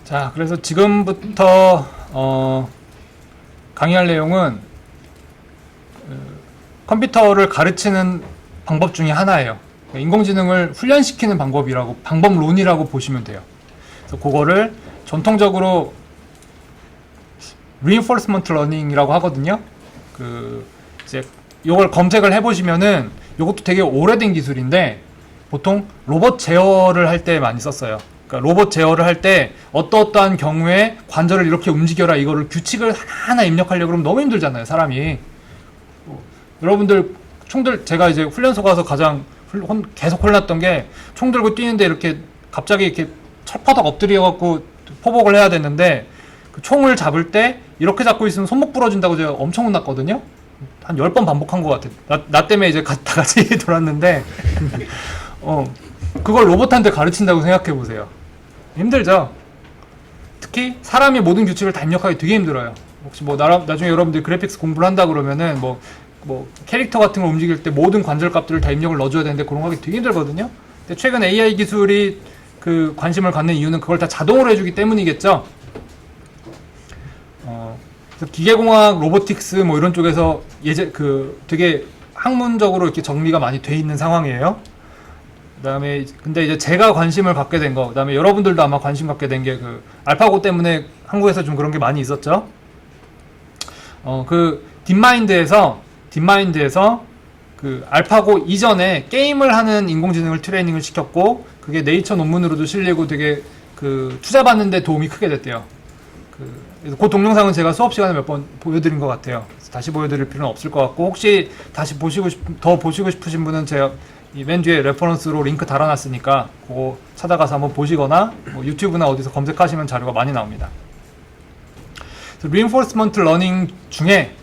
자, 그래서 지금부터 강의할 내용은 컴퓨터를 가르치는 방법 중에 하나예요. 인공지능을 훈련시키는 방법론이라고 보시면 돼요. 그래서 그거를 전통적으로 reinforcement learning이라고 하거든요. 이제 요걸 검색을 해보시면은 요것도 되게 오래된 기술인데 보통 로봇 제어를 할 때 많이 썼어요. 그러니까 로봇 제어를 할 때 어떠한 경우에 관절을 이렇게 움직여라 이거를 규칙을 하나하나 입력하려고 그러면 너무 힘들잖아요, 사람이. 여러분들 총들 제가 이제 훈련소 가서 가장 계속 혼났던 게 총 들고 뛰는데 이렇게 갑자기 이렇게 철퍼덕 엎드려갖고 포복을 해야 되는데 그 총을 잡을 때 이렇게 잡고 있으면 손목 부러진다고 제가 엄청 혼났거든요. 한 10번 반복한 것 같아. 나 때문에 이제 다 같이 돌았는데 그걸 로봇한테 가르친다고 생각해 보세요. 힘들죠? 특히 사람이 모든 규칙을 다 입력하기 되게 힘들어요. 혹시 뭐 나중에 여러분들이 그래픽스 공부를 한다 그러면은 뭐 캐릭터 같은 걸 움직일 때 모든 관절 값들을 다 입력을 넣어줘야 되는데 그런 거 하기 되게 힘들거든요. 근데 최근 AI 기술이 그 관심을 갖는 이유는 그걸 다 자동으로 해주기 때문이겠죠. 그래서 기계공학, 로보틱스 뭐 이런 쪽에서 되게 학문적으로 이렇게 정리가 많이 돼 있는 상황이에요. 그다음에 근데 이제 제가 관심을 갖게 된 거, 그다음에 여러분들도 아마 관심 갖게 된 게 그 알파고 때문에 한국에서 좀 그런 게 많이 있었죠. 딥마인드에서 그 알파고 이전에 게임을 하는 인공지능을 트레이닝을 시켰고 그게 네이처 논문으로도 실리고 되게 그 투자받는 데 도움이 크게 됐대요. 그 동영상은 제가 수업 시간에 몇 번 보여드린 것 같아요. 다시 보여드릴 필요는 없을 것 같고 혹시 다시 더 보시고 싶으신 분은 제가 이 맨 뒤에 레퍼런스로 링크 달아놨으니까 그거 찾아가서 한번 보시거나 뭐 유튜브나 어디서 검색하시면 자료가 많이 나옵니다. reinforcement learning 중에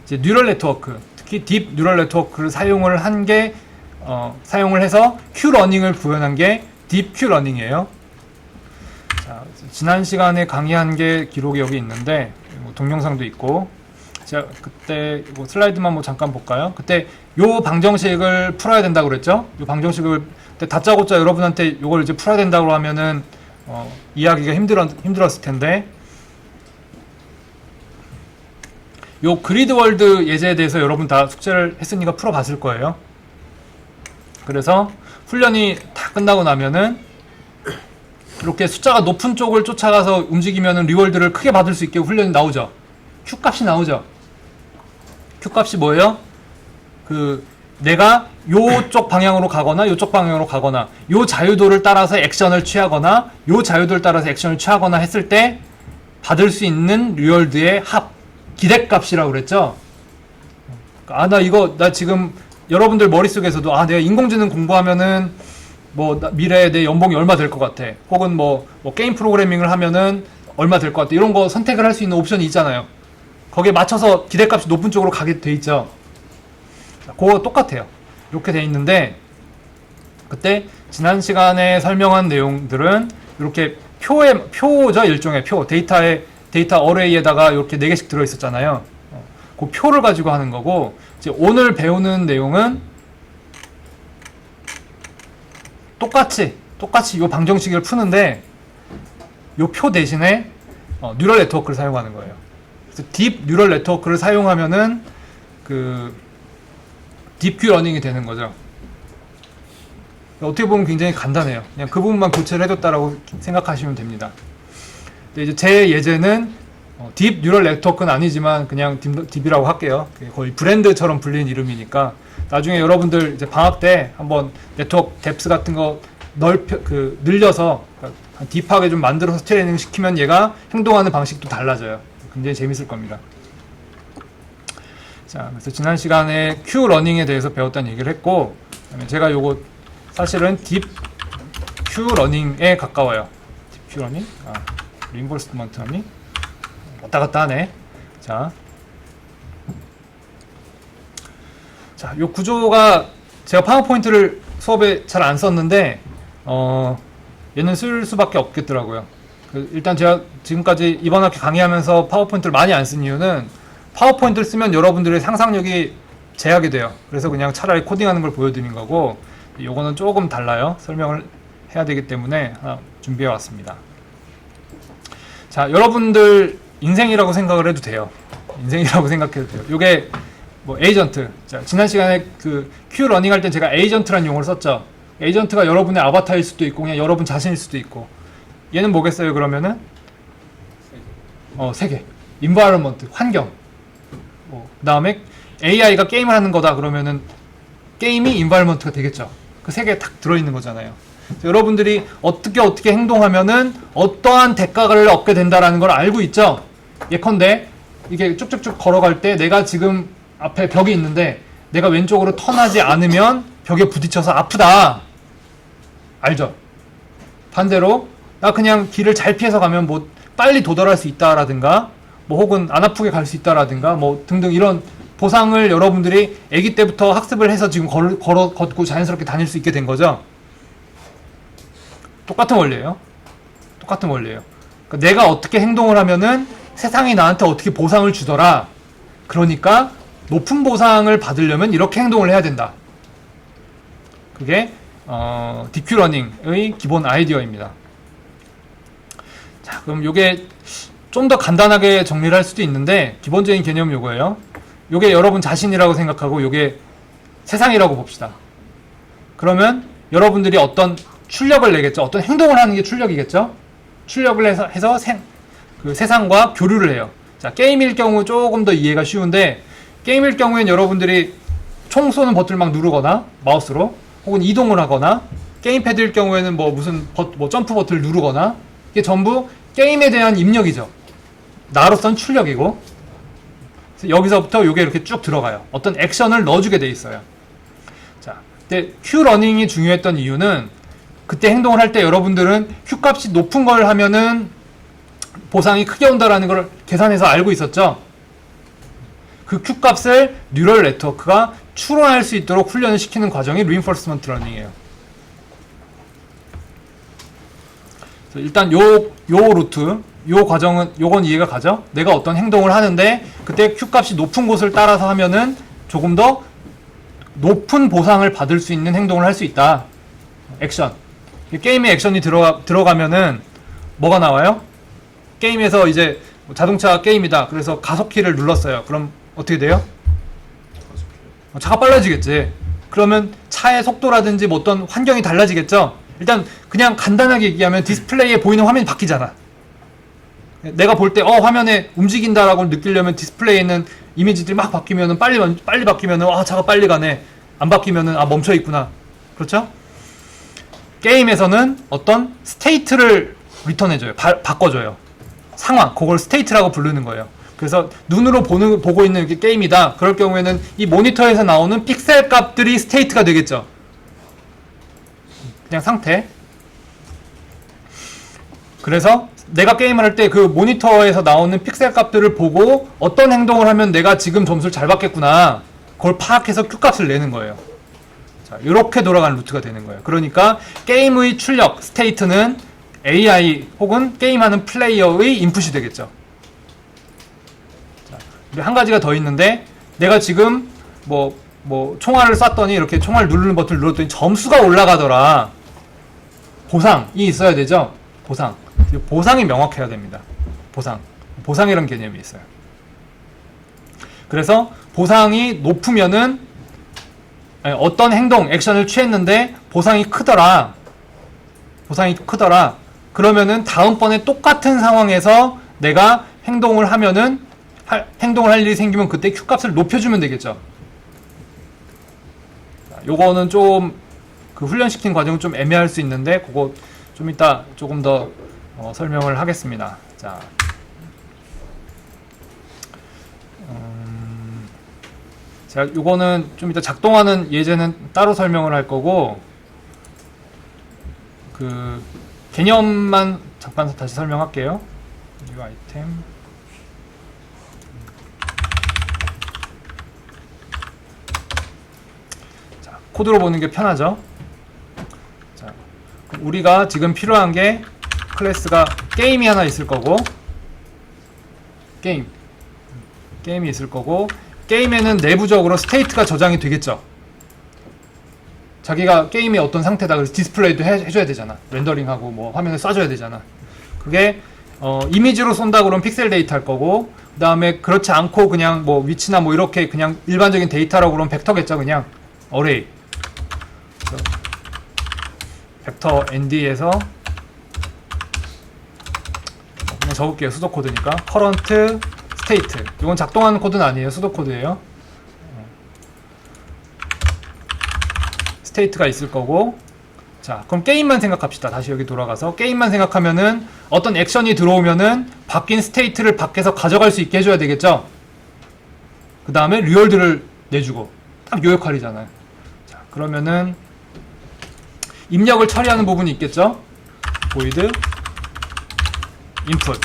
이제 뉴럴 네트워크, 특히 딥 뉴럴 네트워크를 사용을 해서 큐 러닝을 구현한 게 딥 큐 러닝이에요. 자, 지난 시간에 강의한 게 기록이 여기 있는데 뭐 동영상도 있고 제가 그때 뭐 슬라이드만 뭐 잠깐 볼까요? 그때 요 방정식을 풀어야 된다고 그랬죠? 요 방정식을 다짜고짜 여러분한테 요걸 이제 풀어야 된다고 하면은 이해하기가 힘들었을 텐데 요 그리드 월드 예제에 대해서 여러분 다 숙제를 했으니까 풀어봤을 거예요. 그래서 훈련이 다 끝나고 나면은 이렇게 숫자가 높은 쪽을 쫓아가서 움직이면은 리월드를 크게 받을 수 있게 훈련이 나오죠. Q 값이 나오죠. Q 값이 뭐예요? 내가 요쪽 방향으로 가거나 요쪽 방향으로 가거나 요 자유도를 따라서 액션을 취하거나 요 자유도를 따라서 액션을 취하거나 했을 때 받을 수 있는 리월드의 합, 기대값이라고 그랬죠. 나 지금 여러분들 머릿속에서도 내가 인공지능 공부하면은 뭐 미래에 내 연봉이 얼마 될 것 같아. 혹은 뭐 게임 프로그래밍을 하면은 얼마 될 것 같아. 이런 거 선택을 할 수 있는 옵션이 있잖아요. 거기에 맞춰서 기대값이 높은 쪽으로 가게 돼 있죠. 그거 똑같아요. 이렇게 돼 있는데 그때 지난 시간에 설명한 내용들은 이렇게 표죠. 일종의 표. 데이터 어레이에다가 이렇게 4개씩 들어있었잖아요. 그 표를 가지고 하는 거고 이제 오늘 배우는 내용은 똑같이 이 방정식을 푸는데 이 표 대신에 뉴럴 네트워크를 사용하는 거예요. 그래서 딥 뉴럴 네트워크를 사용하면은 딥큐 러닝이 되는 거죠. 어떻게 보면 굉장히 간단해요. 그냥 그 부분만 교체를 해줬다라고 생각하시면 됩니다. 근데 이제 제 예제는 딥 뉴럴 네트워크는 아니지만 그냥 딥이라고 할게요. 거의 브랜드처럼 불리는 이름이니까 나중에 여러분들 이제 방학 때 한번 네트워크 뎁스 같은 거 늘려서 딥하게 좀 만들어서 트레이닝 시키면 얘가 행동하는 방식도 달라져요. 굉장히 재밌을 겁니다. 자, 그래서 지난 시간에 Q 러닝에 대해서 배웠다는 얘기를 했고, 그다음에 제가 요거 사실은 딥 Q 러닝에 가까워요. 딥 Q 러닝? 리인포스먼트 러닝? 왔다 갔다 하네. 자, 요 구조가 제가 파워포인트를 수업에 잘 안 썼는데, 얘는 쓸 수밖에 없겠더라고요. 일단 제가 지금까지 이번 학기 강의하면서 파워포인트를 많이 안 쓴 이유는 파워포인트를 쓰면 여러분들의 상상력이 제약이 돼요. 그래서 그냥 차라리 코딩하는 걸 보여드린 거고 요거는 조금 달라요. 설명을 해야 되기 때문에 하나 준비해 왔습니다. 자, 여러분들 인생이라고 생각을 해도 돼요. 인생이라고 생각해도 돼요. 요게 뭐 에이전트. 자, 지난 시간에 그 Q 러닝 할 때 제가 에이전트라는 용어를 썼죠. 에이전트가 여러분의 아바타일 수도 있고 그냥 여러분 자신일 수도 있고. 얘는 뭐겠어요? 그러면은 세계. environment, 환경. 그다음에 AI가 게임을 하는 거다 그러면은 게임이 environment가 되겠죠. 그 세 개에 딱 들어 있는 거잖아요. 여러분들이 어떻게 행동하면은 어떠한 대가를 얻게 된다라는 걸 알고 있죠. 예컨대 이게 쭉쭉쭉 걸어갈 때 내가 지금 앞에 벽이 있는데 내가 왼쪽으로 턴하지 않으면 벽에 부딪혀서 아프다. 알죠? 반대로 나 그냥 길을 잘 피해서 가면 뭐 빨리 도달할 수 있다라든가 뭐 혹은 안 아프게 갈 수 있다라든가 뭐 등등 이런 보상을 여러분들이 아기 때부터 학습을 해서 지금 걷고 자연스럽게 다닐 수 있게 된 거죠. 똑같은 원리예요. 똑같은 원리예요. 그러니까 내가 어떻게 행동을 하면은 세상이 나한테 어떻게 보상을 주더라. 그러니까 높은 보상을 받으려면 이렇게 행동을 해야 된다. 그게 DQ러닝의 기본 아이디어입니다. 자, 그럼 요게 좀 더 간단하게 정리를 할 수도 있는데 기본적인 개념은 요거예요. 요게 여러분 자신이라고 생각하고 요게 세상이라고 봅시다. 그러면 여러분들이 어떤 출력을 내겠죠. 어떤 행동을 하는 게 출력이겠죠. 출력을 해서 그 세상과 교류를 해요. 자, 게임일 경우 조금 더 이해가 쉬운데 게임일 경우엔 여러분들이 총 쏘는 버튼을 막 누르거나 마우스로 혹은 이동을 하거나 게임패드일 경우에는 뭐 무슨 점프 버튼을 누르거나 이게 전부 게임에 대한 입력이죠. 나로선 출력이고 그래서 여기서부터 이게 이렇게 쭉 들어가요. 어떤 액션을 넣어주게 돼 있어요. 자, 근데 Q 러닝이 중요했던 이유는 그때 행동을 할 때 여러분들은 Q 값이 높은 걸 하면은 보상이 크게 온다라는 걸 계산해서 알고 있었죠. 그 Q 값을 뉴럴 네트워크가 추론할 수 있도록 훈련을 시키는 과정이 리인포스먼트 러닝이에요. 일단 요 루트, 요 과정은 요건 이해가 가죠? 내가 어떤 행동을 하는데 그때 Q 값이 높은 곳을 따라서 하면은 조금 더 높은 보상을 받을 수 있는 행동을 할 수 있다. 액션. 게임에 액션이 들어가면은 뭐가 나와요? 게임에서 이제 자동차 게임이다. 그래서 가속키를 눌렀어요. 그럼 어떻게 돼요? 차가 빨라지겠지. 그러면 차의 속도라든지 뭐 어떤 환경이 달라지겠죠? 일단 그냥 간단하게 얘기하면 디스플레이에 보이는 화면이 바뀌잖아. 내가 볼 때 화면에 움직인다라고 느끼려면 디스플레이에 있는 이미지들이 막 바뀌면은 빨리 바뀌면은 차가 빨리 가네. 안 바뀌면은 멈춰 있구나. 그렇죠? 게임에서는 어떤 스테이트를 리턴해줘요. 바꿔줘요. 상황, 그걸 스테이트라고 부르는 거예요. 그래서 눈으로 보고 있는 게 게임이다. 그럴 경우에는 이 모니터에서 나오는 픽셀 값들이 스테이트가 되겠죠. 그냥 상태. 그래서 내가 게임을 할 때 그 모니터에서 나오는 픽셀 값들을 보고 어떤 행동을 하면 내가 지금 점수를 잘 받겠구나. 그걸 파악해서 Q 값을 내는 거예요. 자, 이렇게 돌아가는 루트가 되는 거예요. 그러니까 게임의 출력, 스테이트는 AI 혹은 게임하는 플레이어의 인풋이 되겠죠. 자, 한 가지가 더 있는데 내가 지금 뭐 총알을 쐈더니 이렇게 총알 누르는 버튼을 눌렀더니 점수가 올라가더라. 보상이 있어야 되죠. 보상이 명확해야 됩니다. 보상이라는 개념이 있어요. 그래서 보상이 높으면은 어떤 행동, 액션을 취했는데 보상이 크더라. 그러면은 다음번에 똑같은 상황에서 내가 행동을 하면은 행동을 할 일이 생기면 그때 Q 값을 높여주면 되겠죠. 요거는 좀 그 훈련시키는 과정은 좀 애매할 수 있는데 그거 좀 이따 조금 더 설명을 하겠습니다. 자, 제가 요거는 좀 이따 작동하는 예제는 따로 설명을 할 거고 그 개념만 잠깐 다시 설명할게요. 뉴 아이템. 자, 코드로 보는 게 편하죠. 자, 우리가 지금 필요한 게 클래스가 게임이 하나 있을 거고 게임이 있을 거고 게임에는 내부적으로 스테이트가 저장이 되겠죠. 자기가 게임의 어떤 상태다. 그래서 디스플레이도 해줘야 되잖아. 렌더링하고 뭐 화면에 쏴줘야 되잖아. 그게 이미지로 쏜다 그러면 픽셀 데이터 할 거고, 그 다음에 그렇지 않고 그냥 뭐 위치나 뭐 이렇게 그냥 일반적인 데이터라고 그러면 벡터겠죠. 그냥 어레이. 벡터 ND에서 그냥 적을게요. 수도 코드니까 current state. 이건 작동하는 코드는 아니에요. 수도 코드예요. 스테이트가 있을 거고. 자, 그럼 게임만 생각합시다. 다시 여기 돌아가서 게임만 생각하면은 어떤 액션이 들어오면은 바뀐 스테이트를 밖에서 가져갈 수 있게 해줘야 되겠죠. 그 다음에 리월드를 내주고. 딱 요 역할이잖아요. 자, 그러면은 입력을 처리하는 부분이 있겠죠. void input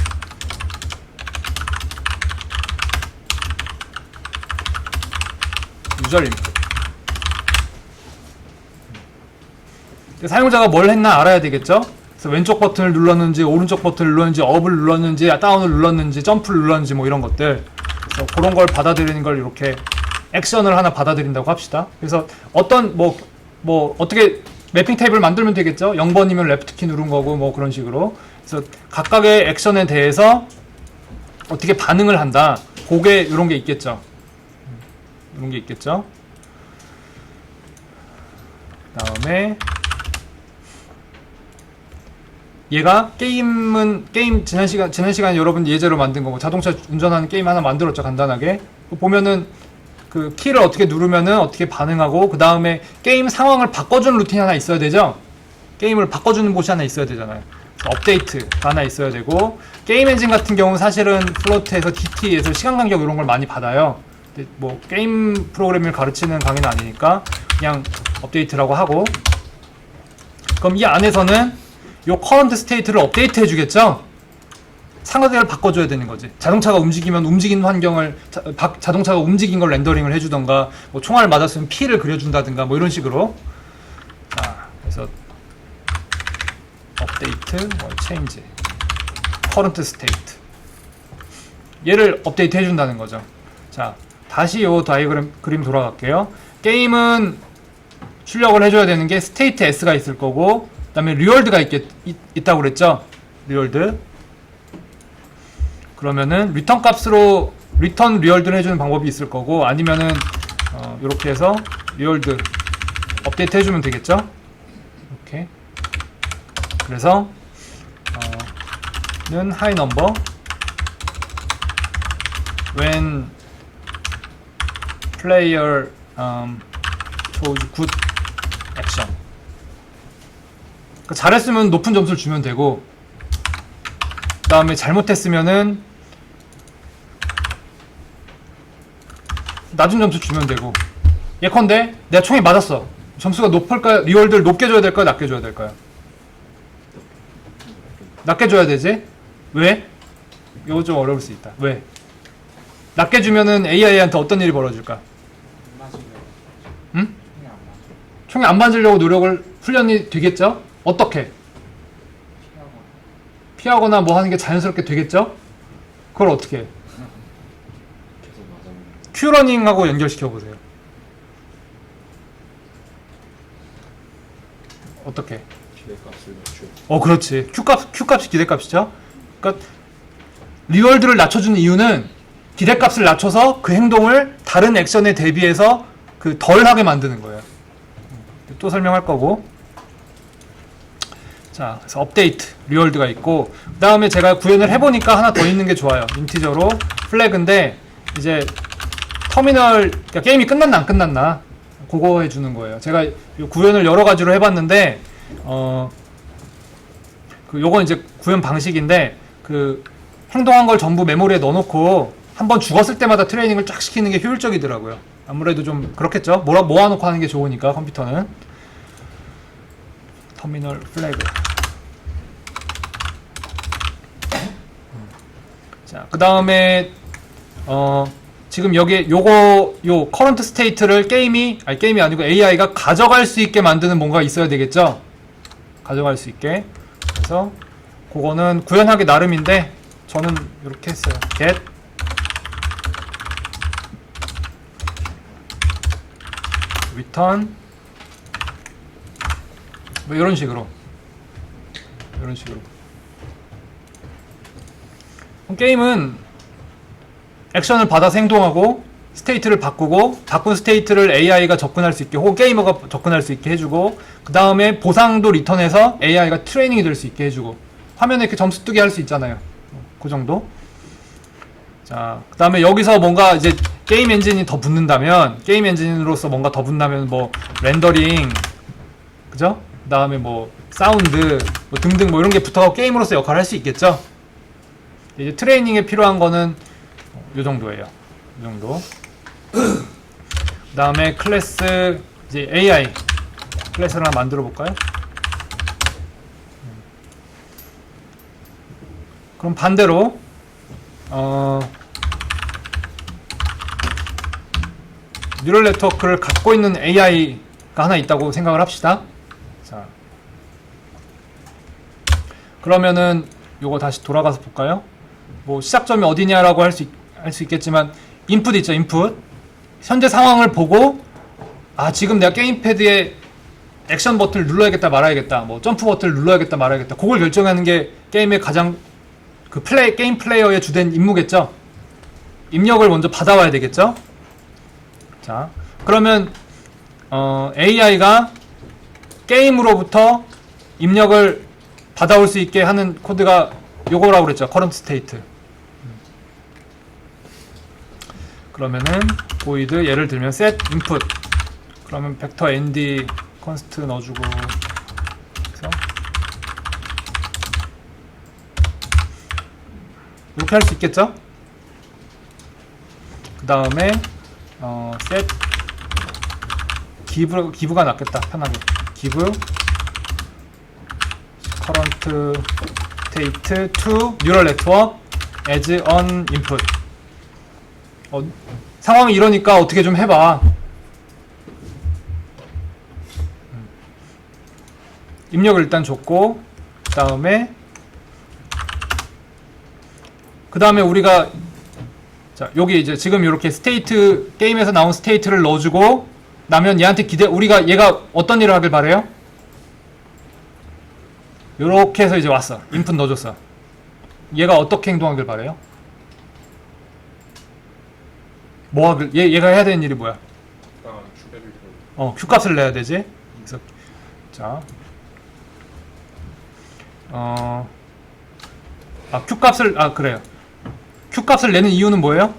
user input. 사용자가 뭘 했나 알아야 되겠죠? 그래서 왼쪽 버튼을 눌렀는지, 오른쪽 버튼을 눌렀는지, 업을 눌렀는지, 다운을 눌렀는지, 점프를 눌렀는지, 뭐 이런 것들. 그래서 그런 걸 받아들이는 걸 이렇게 액션을 하나 받아들인다고 합시다. 그래서 어떤, 어떻게 매핑 테이블 만들면 되겠죠? 0번이면 레프트 키 누른 거고, 뭐 그런 식으로. 그래서 각각의 액션에 대해서 어떻게 반응을 한다. 그게 이런 게 있겠죠. 이런 게 있겠죠. 그 다음에, 얘가 게임 지난 시간에 여러분 예제로 만든 거고 자동차 운전하는 게임 하나 만들었죠. 간단하게 보면은 그 키를 어떻게 누르면은 어떻게 반응하고, 그 다음에 게임 상황을 바꿔주는 루틴이 하나 있어야 되죠. 게임을 바꿔주는 곳이 하나 있어야 되잖아요. 업데이트가 하나 있어야 되고, 게임 엔진 같은 경우는 사실은 플로트에서 DT에서 시간 간격 이런 걸 많이 받아요. 근데 뭐 게임 프로그래밍을 가르치는 강의는 아니니까 그냥 업데이트라고 하고, 그럼 이 안에서는 요 current state를 업데이트 해주겠죠? 상태를 바꿔줘야 되는 거지. 자동차가 움직이면 움직이는 환경을, 자동차가 움직인 걸 렌더링을 해주던가, 뭐 총알을 맞았으면 피를 그려준다든가, 뭐 이런 식으로. 자, 그래서 업데이트, change, current state. 얘를 업데이트 해준다는 거죠. 자, 다시 요 그림 돌아갈게요. 게임은 출력을 해줘야 되는 게 state s가 있을 거고, 그 다음에 리월드가 있다고 그랬죠? 리월드. 그러면은 리턴 값으로 리턴 리월드를 해주는 방법이 있을 거고, 아니면은 이렇게 해서 리월드 업데이트 해주면 되겠죠? 이렇게. 그래서 는 high number when player chose good action. 잘했으면 높은 점수를 주면 되고, 그 다음에 잘못했으면은 낮은 점수 주면 되고. 예컨대 내가 총이 맞았어. 점수가 높을까요? 리월드를 높게 줘야 될까요? 낮게 줘야 될까요? 낮게 줘야 되지? 왜? 이거 좀 어려울 수 있다. 왜? 낮게 주면은 AI한테 어떤 일이 벌어질까? 응? 총이 안 맞으려고 노력을 훈련이 되겠죠? 어떻게? 피하거나 뭐 하는 게 자연스럽게 되겠죠? 그걸 어떻게 해? 큐러닝하고 연결시켜 보세요. 어떻게? 기대값을 낮춰. 그렇지. 큐값이 기대값이죠. 그러니까 리월드를 낮춰주는 이유는 기대값을 낮춰서 그 행동을 다른 액션에 대비해서 그 덜하게 만드는 거예요. 또 설명할 거고. 자, 그래서 업데이트, 리월드가 있고, 그 다음에 제가 구현을 해보니까 하나 더 있는 게 좋아요. 인티저로 플래그인데, 이제 터미널, 그러니까 게임이 끝났나 안 끝났나 그거 해주는 거예요. 제가 구현을 여러 가지로 해봤는데, 요건 이제 구현 방식인데, 그 행동한 걸 전부 메모리에 넣어놓고 한번 죽었을 때마다 트레이닝을 쫙 시키는 게 효율적이더라고요. 아무래도 좀 그렇겠죠. 모아놓고 하는 게 좋으니까 컴퓨터는. 터미널 플래그. 자, 그 다음에 지금 여기에 요 current state를 게임이 아니고 AI가 가져갈 수 있게 만드는 뭔가 있어야 되겠죠? 가져갈 수 있게. 그래서 그거는 구현하기 나름인데 저는 이렇게 했어요. get return 뭐 이런 식으로. 그럼 게임은 액션을 받아서 행동하고 스테이트를 바꾸고 바꾼 스테이트를 AI가 접근할 수 있게 혹은 게이머가 접근할 수 있게 해주고 그 다음에 보상도 리턴해서 AI가 트레이닝이 될 수 있게 해주고 화면에 이렇게 점수 뜨게 할 수 있잖아요. 그 정도. 자, 그 다음에 여기서 뭔가 이제 게임 엔진이 더 붙는다면 게임 엔진으로서 뭔가 더 붙는다면 뭐 렌더링 그죠? 그 다음에 뭐 사운드 뭐 등등 뭐 이런 게 붙어서 게임으로서 역할을 할 수 있겠죠? 이제 트레이닝에 필요한 거는 요 정도예요. 이 정도. 그 다음에 클래스 이제 AI 클래스를 하나 만들어 볼까요? 그럼 반대로 뉴럴 네트워크를 갖고 있는 AI가 하나 있다고 생각을 합시다. 자, 그러면은 요거 다시 돌아가서 볼까요? 뭐 시작점이 어디냐라고 할 수 있겠지만 인풋 있죠, 인풋. 현재 상황을 보고 아 지금 내가 게임패드에 액션 버튼을 눌러야겠다 말아야겠다 뭐 점프 버튼을 눌러야겠다 말아야겠다 그걸 결정하는 게 게임의 가장 그 게임 플레이어의 주된 임무겠죠. 입력을 먼저 받아와야 되겠죠. 자, 그러면 AI가 게임으로부터 입력을 받아올 수 있게 하는 코드가 요거라고 그랬죠. current state. 그러면은 void 예를 들면 set input 그러면 벡터 nd const 넣어주고 그래서 이렇게 할 수 있겠죠? 그 다음에 set give가 낫겠다 편하게 give current state to neural network as an input 상황이 이러니까 어떻게 좀 해봐. 입력을 일단 줬고 그 다음에 우리가 자 여기 이제 지금 이렇게 스테이트 게임에서 나온 스테이트를 넣어주고 나면 얘한테 우리가 얘가 어떤 일을 하길 바래요? 요렇게 해서 이제 왔어. 인풋 넣어줬어. 얘가 어떻게 행동하길 바래요? 얘가 해야 되는 일이 뭐야? Q 값을 내야 되지. 그래서 자, Q 값을 그래요. Q 값을 내는 이유는 뭐예요?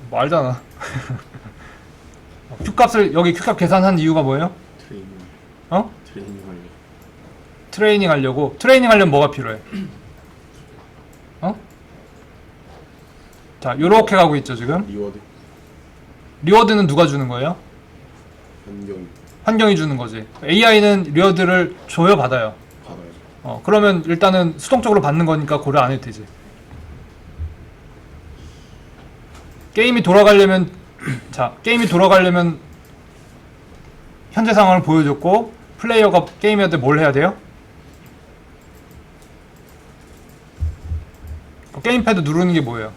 뭐 알잖아. Q 값을 여기 Q 값 계산한 이유가 뭐예요? 트레이닝 하려고. 트레이닝 하려면 뭐가 필요해? 자, 요렇게 가고 있죠, 지금. 리워드는 누가 주는 거예요? 환경이 주는 거지. AI는 리워드를 줘요, 받아요? 받아야죠. 그러면 일단은 수동적으로 받는 거니까 고려 안 해도 되지. 게임이 돌아가려면 현재 상황을 보여줬고 플레이어가 게임할 때 뭘 해야 돼요? 게임패드 누르는 게 뭐예요?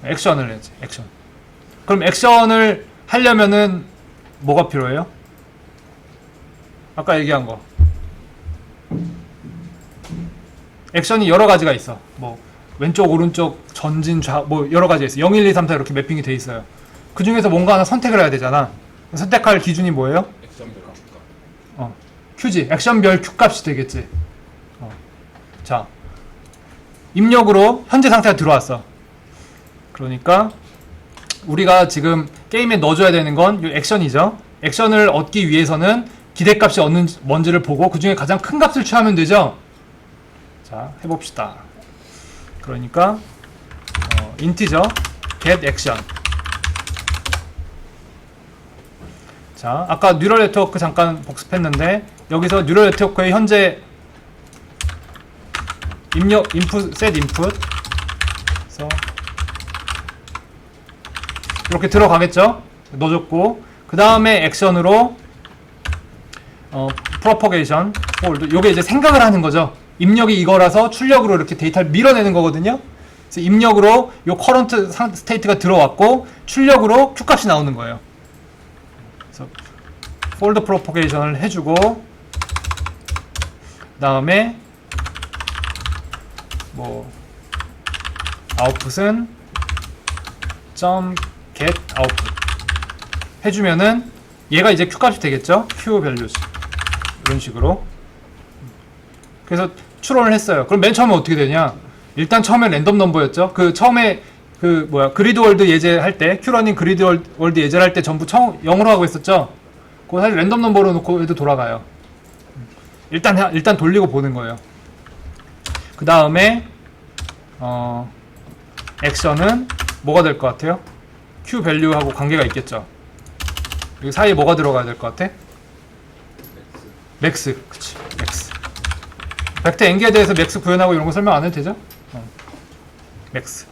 액션을 해야지. 액션. 그럼 액션을 하려면은 뭐가 필요해요? 아까 얘기한 거. 액션이 여러 가지가 있어. 뭐 왼쪽, 오른쪽, 전진, 뭐 여러 가지 있어. 0, 1, 2, 3, 4 이렇게 매핑이 돼 있어요. 그 중에서 뭔가 하나 선택을 해야 되잖아. 선택할 기준이 뭐예요? 액션별 Q값. Q지. 액션별 Q 값이 되겠지. 자, 입력으로 현재 상태가 들어왔어. 그러니까 우리가 지금 게임에 넣어줘야 되는 건 이 액션이죠. 액션을 얻기 위해서는 기대값이 뭔지를 보고 그 중에 가장 큰 값을 취하면 되죠. 자, 해봅시다. 그러니까 인티저 get action. 자, 아까 뉴럴 네트워크 잠깐 복습했는데 여기서 뉴럴 네트워크의 현재 input, set input. 그래서 이렇게 들어가겠죠? 넣어줬고 그 다음에 액션으로 propagation, hold. 요게 이제 생각을 하는 거죠. 입력이 이거라서 출력으로 이렇게 데이터를 밀어내는 거거든요. 그래서 입력으로 요 current state가 들어왔고 출력으로 Q 값이 나오는 거예요. 폴드 프로포게이션을 해주고, 그 다음에 뭐 아웃풋은 .get output 해주면은 얘가 이제 q 값이 되겠죠? q values 이런 식으로. 그래서 추론을 했어요. 그럼 맨 처음에 어떻게 되냐? 일단 처음에 랜덤 넘버였죠. 그 처음에 그 뭐야 그리드 월드 예제할 때 큐러닝 그리드 월드 예제를 할 때 전부 0으로 하고 있었죠. 그거 사실 랜덤 넘버로 놓고 해도 돌아가요. 일단 돌리고 보는 거예요. 그 다음에 액션은 뭐가 될 것 같아요? q 밸류하고 관계가 있겠죠. 여기 사이에 뭐가 들어가야 될 것 같아? 맥스. 그치, 맥스. 벡터 엔기에 대해서 맥스 구현하고 이런 거 설명 안 해도 되죠? 맥스.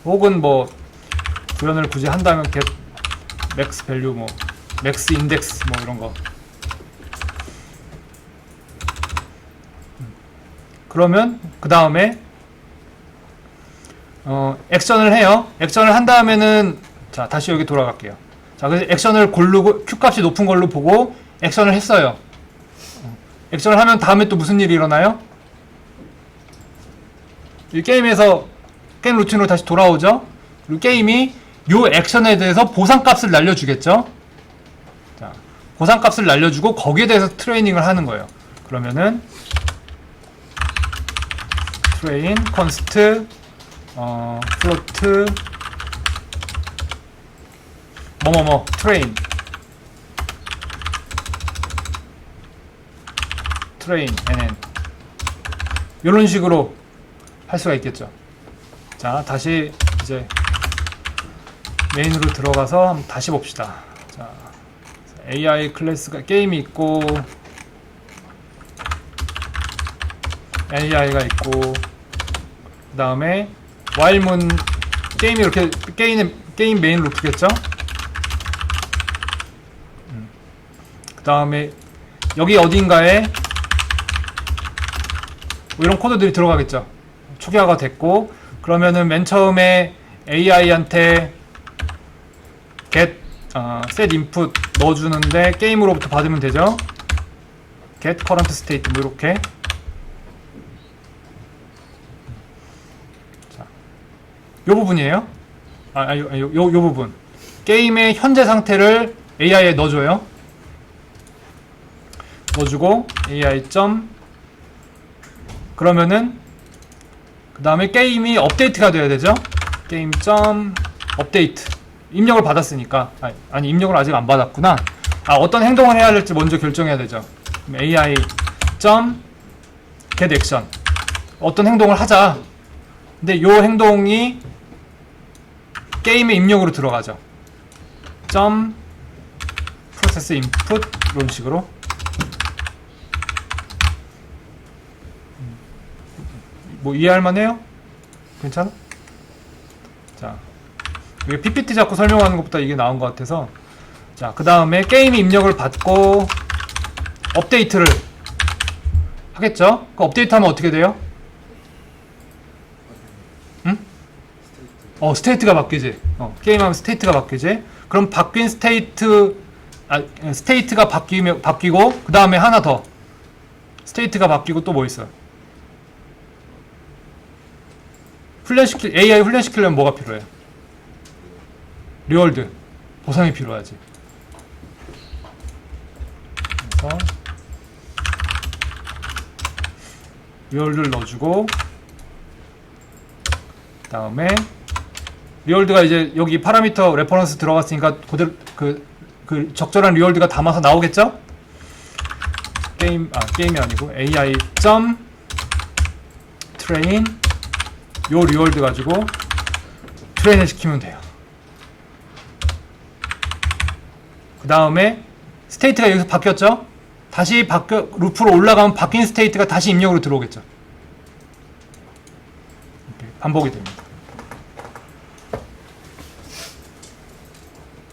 혹은 뭐 구현을 굳이 한다면 get max value 뭐 max index 뭐 이런 거. 그러면 그 다음에 액션을 해요. 액션을 한 다음에는 자 다시 여기 돌아갈게요. 자 그래서 액션을 고르고 q 값이 높은 걸로 보고 액션을 했어요. 액션을 하면 다음에 또 무슨 일이 일어나요? 이 게임에서 게임 루틴으로 다시 돌아오죠. 그리고 게임이 요 액션에 대해서 보상값을 날려주겠죠. 자, 보상값을 날려주고 거기에 대해서 트레이닝을 하는 거예요. 그러면은 트레인 컨스트 플로트 뭐뭐뭐 트레인 nn 이런 식으로 할 수가 있겠죠. 자 다시 이제 메인으로 들어가서 한번 다시 봅시다. 자 AI 클래스가 게임이 있고 AI가 있고 그 다음에 while문 게임이 이렇게 게임 메인 루프겠죠. 그 다음에 여기 어딘가에 뭐 이런 코드들이 들어가겠죠. 초기화가 됐고 그러면은 맨 처음에 AI한테 get set input 넣어주는데 게임으로부터 받으면 되죠. get current state 뭐 이렇게. 자, 요 부분이에요. 요 부분. 게임의 현재 상태를 AI에 넣어줘요. 넣어주고 AI 그러면은 그 다음에 게임이 업데이트가 돼야 되죠. 게임 업데이트 입력을 받았으니까 아니 입력을 아직 안 받았구나. 어떤 행동을 해야 될지 먼저 결정해야 되죠. 그럼 AI get action 어떤 행동을 하자. 근데 요 행동이 게임의 입력으로 들어가죠. process input 이런 식으로. 뭐 이해할 만해요? 괜찮아? 자, 이게 PPT 자꾸 설명하는 것보다 이게 나은 것 같아서. 자, 그 다음에 게임이 입력을 받고 업데이트를 하겠죠? 그 업데이트 하면 어떻게 돼요? 응? 스테이트가 바뀌지. 게임하면 스테이트가 바뀌지. 그럼 바뀐 스테이트가 바뀌고 그 다음에 하나 더 스테이트가 바뀌고 또 뭐 있어요? AI 훈련시키려면 뭐가 필요해? 리월드 보상이 필요하지. 그래서 리월드를 넣어주고 그 다음에 리월드가 이제 여기 파라미터 레퍼런스 들어갔으니까 그대로 그 적절한 리월드가 담아서 나오겠죠? 게임이 아니고 AI train 요 리월드 가지고 트레인을 시키면 돼요. 그 다음에 스테이트가 여기서 바뀌었죠? 다시 루프로 올라가면 바뀐 스테이트가 다시 입력으로 들어오겠죠. 이렇게 반복이 됩니다.